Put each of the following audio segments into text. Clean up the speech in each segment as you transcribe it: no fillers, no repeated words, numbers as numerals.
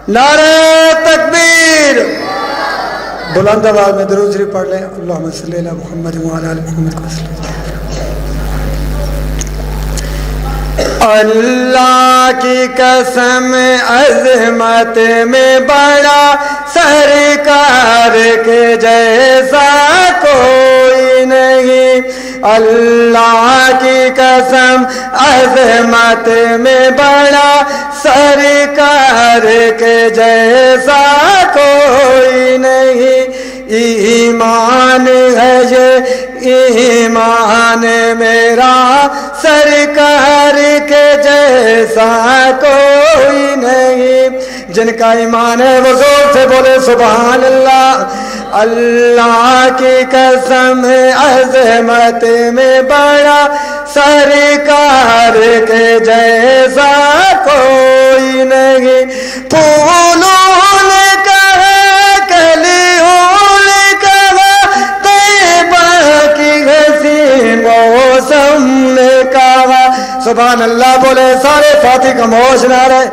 نعرہ تکبیر. بلند آواز میں درود شریف پڑھ لیں. اللہم صلی علی محمد وعلی آل محمد. اللہ کی قسم عظمت میں بڑا سرکار کے جیسا کوئی نہیں. اللہ کی قسم عظمت میں بڑا سرکار کے جیسا کوئی نہیں. ایمان ہے یہ ایمان میرا سرکار کے جیسا کوئی نہیں. جن کا ایمان ہے وہ زور سے بولے سبحان اللہ. اللہ کی قسم عظمت میں بڑا سرکار کے جیسا کوئی نہیں. پھولوں نے کہا کلیوں نے کہا طیبہ کی حسین موسم نے کہا. سبحان اللہ بولے سارے ساتھی خاموش نہ رہے.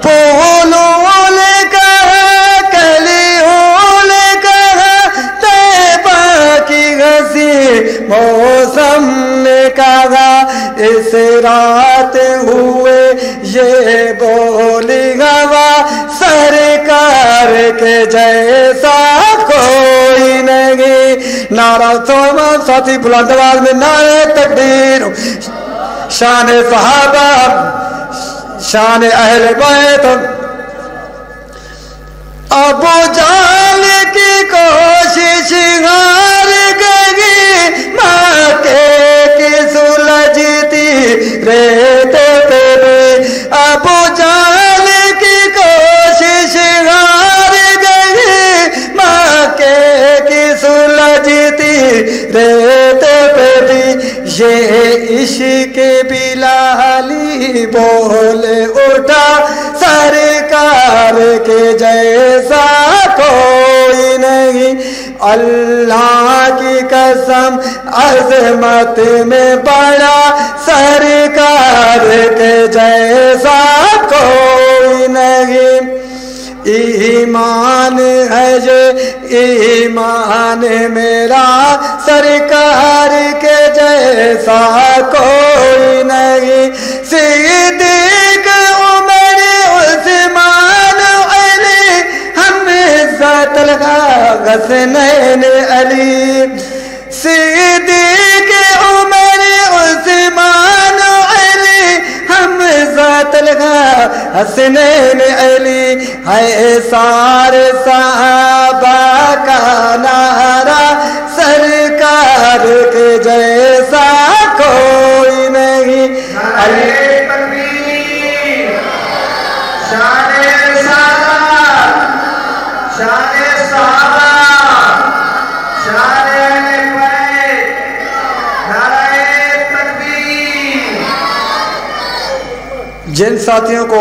پھولوں نے کہا کلیوں نے کہا طیبہ کی حسین موسم نے کہا. اس رات ہوئے یہ بولی ہوا سرکار کے جیسا کوئی نہیں. نعرہ توبہ ساتھی بلند آواز میں نعرہ تکبیر. شان صحابہ شان اہل بیت. ابو جہل کی کوشش ہار گئی مکے کی سلجھتی ریت پہ بھی. ابو جہل کی کوشش ہار گئی مکے کی سلجھتی ریت پہ بھی. یہ عشق بلالی بول اٹھا سرکار کے جیسا کوئی نہیں. اللہ کی قسم عظمت میں بڑا سرکار کے جیسا کوئی نہیں. ایمان ہے یہ ایمان میرا سرکار کے جیسا کوئی نہیں. صدیق عمر عثمان علی حمزہ طلحہ حسنین علی. صدیق عمر عثمان علی حمزہ طلحہ حسنین علی. ہے سارے صحابہ کا نعرہ سرکار کے جیسا کوئی نہیں. جن ساتھیوں کو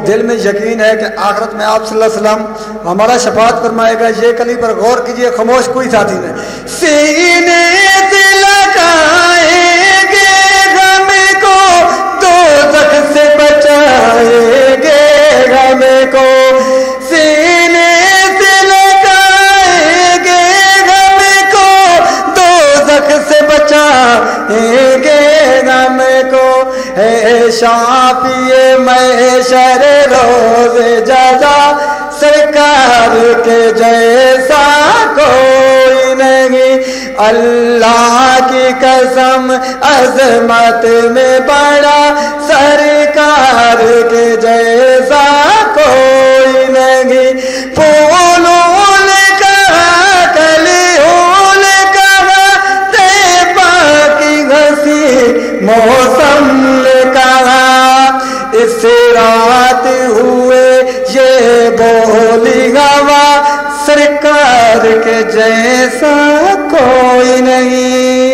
دل میں یقین ہے کہ آخرت میں آپ صلی اللہ علیہ وسلم ہمارا شفاعت فرمائے گا، یہ کلی پر غور کیجئے. خاموش کوئی ساتھی نہیں. سینے سے لگائیں گے غم کو دوزخ سے بچائیں گے غم کو. سینے سے لگائیں گے غم کو دوزخ سے بچائیں گے غم کو. ہے شافی محشر روز جزا سرکار کے جیسا کوئی نہیں. اللہ کی قسم عظمت میں بڑا سرکار کے جیسا کوئی نہیں. پھولوں نے کہا کلیوں نے کہا طیبہ کی حسین موسم نے کہا. اس رات ہوئے یہ بولی ہوا سرکار کے جیسا کوئی نہیں.